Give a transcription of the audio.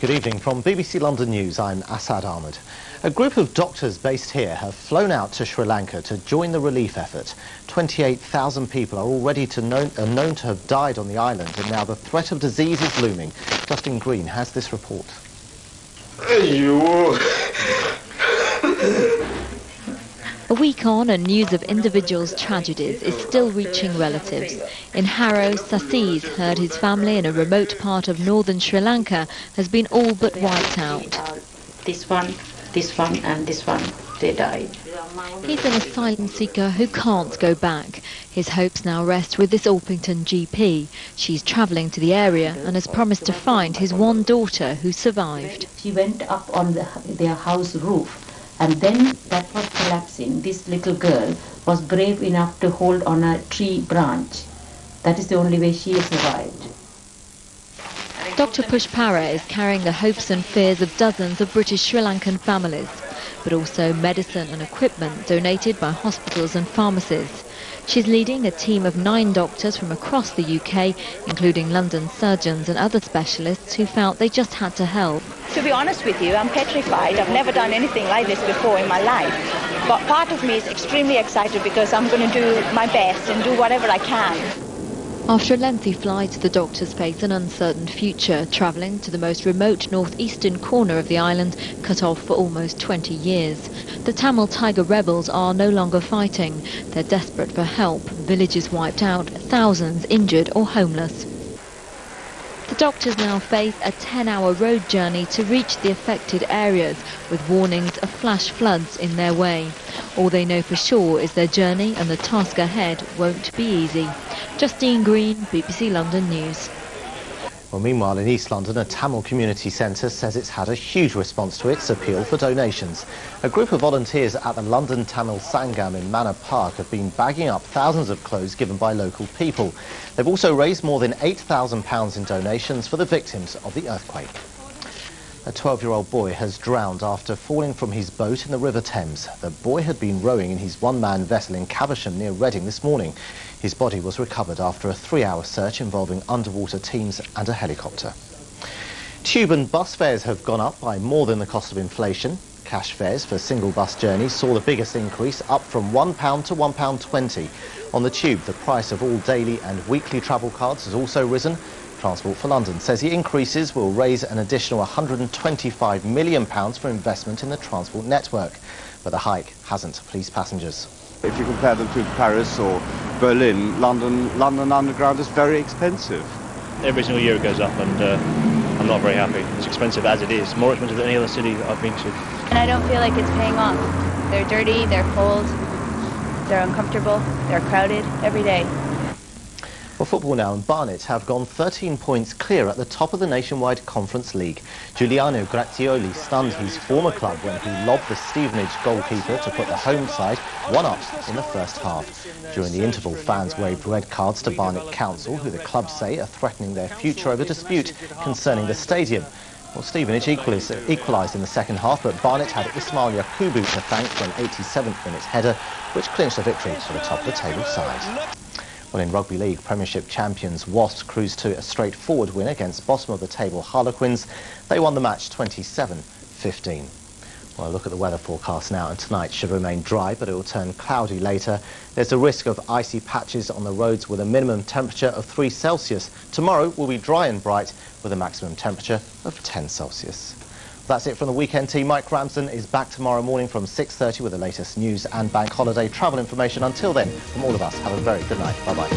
Good evening. From BBC London News, I'm Asad Ahmed. A group of doctors based here have flown out to Sri Lanka to join the relief effort. 28,000 people are already known to have died on the island, and now the threat of disease is looming. Justin Green has this report. A week on, and news of individuals' tragedies is still reaching relatives. In Harrow, Sasi's heard his family in a remote part of northern Sri Lanka has been all but wiped out. This one, and this one, they died. He's an asylum seeker who can't go back. His hopes now rest with this Orpington GP. She's travelling to the area and has promised to find his one daughter who survived. She went up on their house roof, and then that was collapsing. This little girl was brave enough to hold on a tree branch. That is the only way she survived. Dr. Pushpara is carrying the hopes and fears of dozens of British Sri Lankan families, but also medicine and equipment donated by hospitals and pharmacies. She's leading a team of 9 doctors from across the UK, including London surgeons and other specialists who felt they just had to help. To be honest with you, I'm petrified. I've never done anything like this before in my life. But part of me is extremely excited because I'm going to do my best and do whatever I can. After a lengthy flight, the doctors face an uncertain future, travelling to the most remote northeastern corner of the island, cut off for almost 20 years. The Tamil Tiger rebels are no longer fighting. They're desperate for help, villages wiped out, thousands injured or homeless. The doctors now face a 10-hour road journey to reach the affected areas, with warnings of flash floods in their way. All they know for sure is their journey and the task ahead won't be easy. Justine Green, BBC London News. Well, meanwhile, in East London, a Tamil community centre says it's had a huge response to its appeal for donations. A group of volunteers at the London Tamil Sangam in Manor Park have been bagging up thousands of clothes given by local people. They've also raised more than £8,000 in donations for the victims of the earthquake. A 12-year-old boy has drowned after falling from his boat in the River Thames. The boy had been rowing in his one-man vessel in Caversham near Reading this morning. His body was recovered after a 3-hour search involving underwater teams and a helicopter. Tube and bus fares have gone up by more than the cost of inflation. Cash fares for single bus journeys saw the biggest increase, up from £1 to £1.20. On the Tube, the price of all daily and weekly travel cards has also risen. Transport for London says the increases will raise an additional £125 million for investment in the transport network. But the hike hasn't pleased passengers. If you compare them to Paris or Berlin, London Underground is very expensive. Every single year it goes up, and I'm not very happy. It's expensive as it is, more expensive than any other city I've been to. And I don't feel like it's paying off. They're dirty, they're cold, they're uncomfortable, they're crowded every day. Well, football now, and Barnet have gone 13 points clear at the top of the Nationwide Conference League. Giuliano Grazioli stunned his former club when he lobbed the Stevenage goalkeeper to put the home side 1-up in the first half. During the interval, fans waved red cards to Barnet Council, who the club say are threatening their future over dispute concerning the stadium. Well, Stevenage equalised in the second half, but Barnet had Ismail Yakubu to thank for an 87th minute header, which clinched a victory for the top of the table side. Well, in Rugby League, Premiership champions Wasps cruised to a straightforward win against bottom-of-the-table Harlequins. They won the match 27-15. Well, a look at the weather forecast now, and tonight should remain dry, but it will turn cloudy later. There's a risk of icy patches on the roads with a minimum temperature of 3 Celsius. Tomorrow will be dry and bright with a maximum temperature of 10 Celsius. That's it from the weekend team. Mike Ramsden is back tomorrow morning from 6:30 with the latest news and bank holiday travel information. Until then, from all of us, have a very good night. Bye-bye.